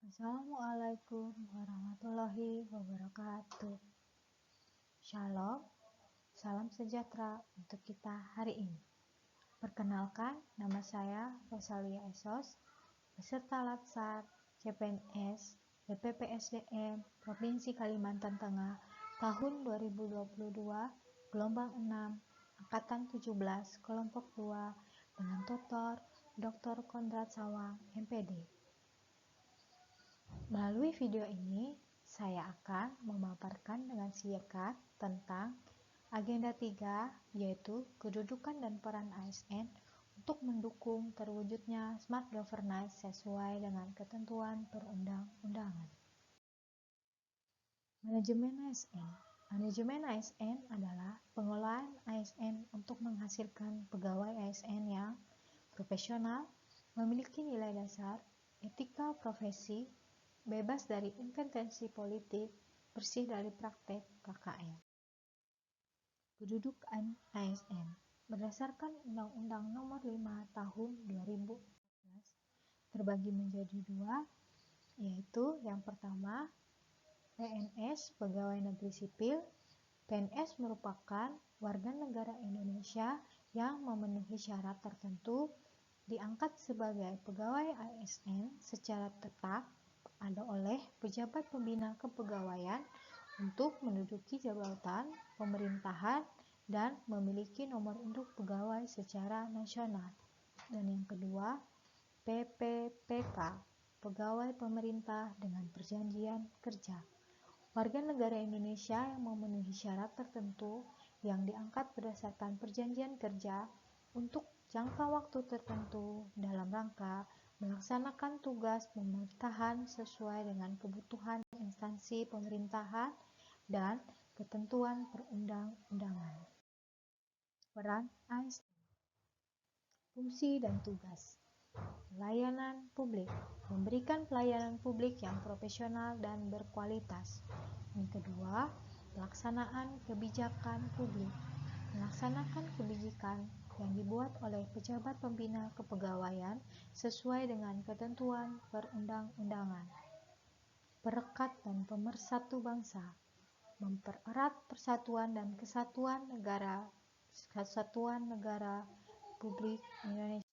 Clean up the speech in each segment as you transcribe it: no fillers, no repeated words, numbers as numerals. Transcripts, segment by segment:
Assalamualaikum warahmatullahi wabarakatuh. Shalom, salam sejahtera untuk kita hari ini. Perkenalkan, nama saya Rosalia Esos, peserta Latsar CPNS BPPSDM Provinsi Kalimantan Tengah tahun 2022, gelombang 6, angkatan 17, kelompok 2, dengan tutor Dr. Kondrat Sawang, MPD. Melalui video ini, saya akan memaparkan dengan singkat tentang agenda 3, yaitu kedudukan dan peran ASN untuk mendukung terwujudnya smart governance sesuai dengan ketentuan perundang-undangan. Manajemen ASN. Manajemen ASN adalah pengelolaan ASN untuk menghasilkan pegawai ASN yang profesional, memiliki nilai dasar, etika profesi, bebas dari intervensi politik, bersih dari praktek KKN. Kedudukan ASN berdasarkan Undang-Undang Nomor 5 Tahun 2014 terbagi menjadi dua, yaitu yang pertama PNS, Pegawai Negeri Sipil. PNS merupakan warga negara Indonesia yang memenuhi syarat tertentu diangkat sebagai pegawai ASN secara tetap oleh pejabat pembina kepegawaian untuk menduduki jabatan pemerintahan dan memiliki nomor induk pegawai secara nasional. Dan yang kedua, PPPK, pegawai pemerintah dengan perjanjian kerja. Warga negara Indonesia yang memenuhi syarat tertentu yang diangkat berdasarkan perjanjian kerja untuk jangka waktu tertentu dalam rangka melaksanakan tugas pemerintahan sesuai dengan kebutuhan instansi pemerintahan dan ketentuan perundang-undangan. Peran ASN. Fungsi dan tugas. Pelayanan publik. Memberikan pelayanan publik yang profesional dan berkualitas. Yang kedua, pelaksanaan kebijakan publik. Melaksanakan kebijakan yang dibuat oleh pejabat pembina kepegawaian sesuai dengan ketentuan perundang-undangan. Perekat dan pemersatu bangsa. Mempererat persatuan dan kesatuan negara Republik Indonesia.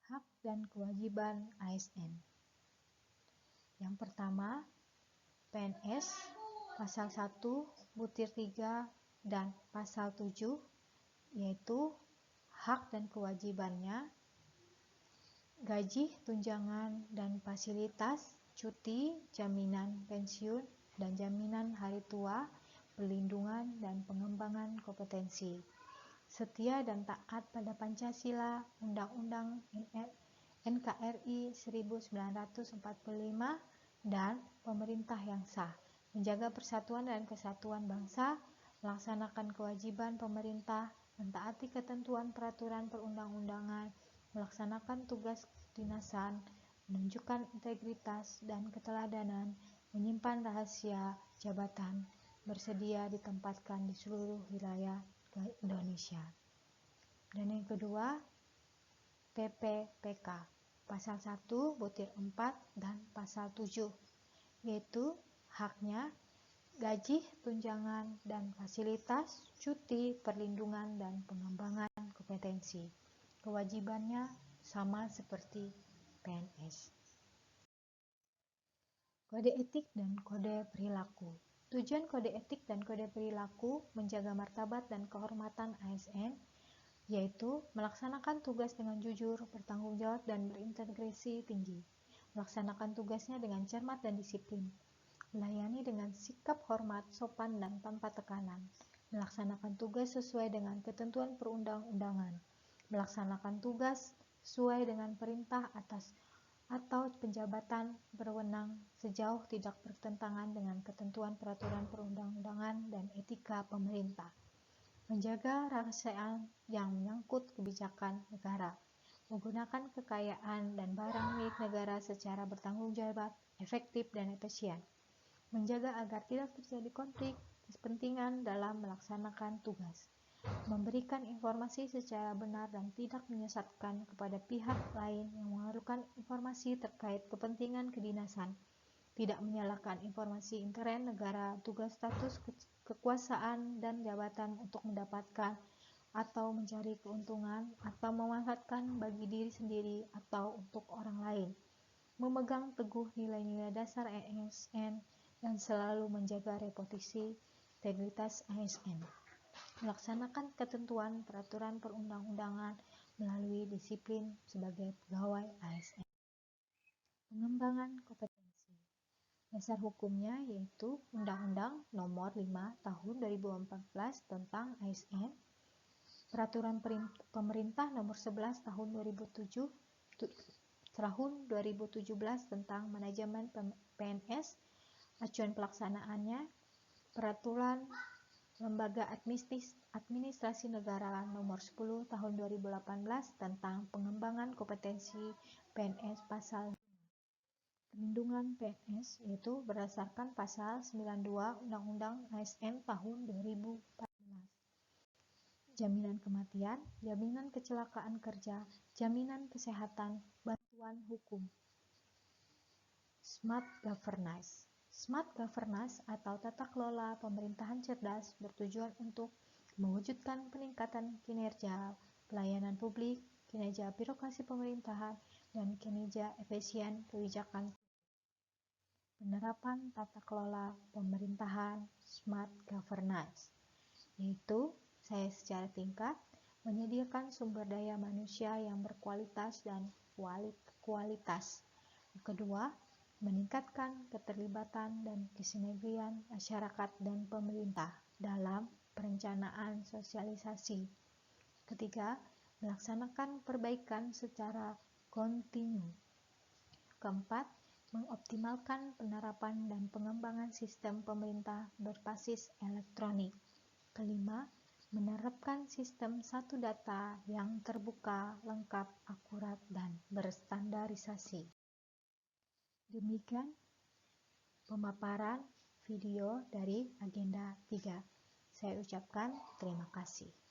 Hak dan kewajiban ASN. Yang pertama, PNS pasal 1 butir 3 dan pasal 7, yaitu hak dan kewajibannya, gaji, tunjangan, dan fasilitas, cuti, jaminan pensiun, dan jaminan hari tua, perlindungan dan pengembangan kompetensi, setia dan taat pada Pancasila, Undang-Undang NKRI 1945, dan pemerintah yang sah, menjaga persatuan dan kesatuan bangsa, melaksanakan kewajiban pemerintah, mentaati ketentuan peraturan perundang-undangan, melaksanakan tugas kedinasan, menunjukkan integritas dan keteladanan, menyimpan rahasia jabatan, bersedia ditempatkan di seluruh wilayah Indonesia. Dan yang kedua, PPPK, pasal 1 butir 4 dan pasal 7, yaitu haknya, gaji, tunjangan, dan fasilitas, cuti, perlindungan, dan pengembangan kompetensi. Kewajibannya sama seperti PNS. Kode etik dan kode perilaku. Tujuan kode etik dan kode perilaku menjaga martabat dan kehormatan ASN, yaitu melaksanakan tugas dengan jujur, bertanggung jawab, dan berintegrasi tinggi, melaksanakan tugasnya dengan cermat dan disiplin, melayani dengan sikap hormat, sopan, dan tanpa tekanan, melaksanakan tugas sesuai dengan ketentuan perundang-undangan, melaksanakan tugas sesuai dengan perintah atas atau penjabatan berwenang sejauh tidak bertentangan dengan ketentuan peraturan perundang-undangan dan etika pemerintah, menjaga rahasia yang menyangkut kebijakan negara, menggunakan kekayaan dan barang milik negara secara bertanggung jawab, efektif, dan efisien, menjaga agar tidak terjadi konflik kepentingan dalam melaksanakan tugas, memberikan informasi secara benar dan tidak menyesatkan kepada pihak lain yang memerlukan informasi terkait kepentingan kedinasan, tidak menyalahkan informasi intern negara, tugas status kekuasaan dan jabatan untuk mendapatkan atau mencari keuntungan atau memanfaatkan bagi diri sendiri atau untuk orang lain, memegang teguh nilai-nilai dasar ASN dan selalu menjaga reputasi integritas ASN, melaksanakan ketentuan peraturan perundang-undangan melalui disiplin sebagai pegawai ASN. Pengembangan kompetensi. Dasar hukumnya yaitu Undang-Undang Nomor 5 Tahun 2014 tentang ASN, Peraturan Pemerintah Nomor 11 Tahun 2017 tentang manajemen PNS, acuan pelaksanaannya, Peraturan Lembaga Administrasi Negara Nomor 10 Tahun 2018 tentang pengembangan kompetensi PNS Pasal Perlindungan PNS yaitu berdasarkan Pasal 92 Undang-Undang ASN Tahun 2014. Jaminan kematian, jaminan kecelakaan kerja, jaminan kesehatan, bantuan hukum. Smart Governance. Smart Governance atau tata kelola pemerintahan cerdas bertujuan untuk mewujudkan peningkatan kinerja pelayanan publik, kinerja birokrasi pemerintahan, dan kinerja efisien kebijakan. Penerapan tata kelola pemerintahan Smart Governance, yaitu saya secara tingkat menyediakan sumber daya manusia yang berkualitas dan kualitas. Kedua, meningkatkan keterlibatan dan kesinergian masyarakat dan pemerintah dalam perencanaan sosialisasi. Ketiga, melaksanakan perbaikan secara kontinu. Keempat, mengoptimalkan penerapan dan pengembangan sistem pemerintah berbasis elektronik. Kelima, menerapkan sistem satu data yang terbuka, lengkap, akurat, dan berstandarisasi. Demikian pemaparan video dari agenda 3. Saya ucapkan terima kasih.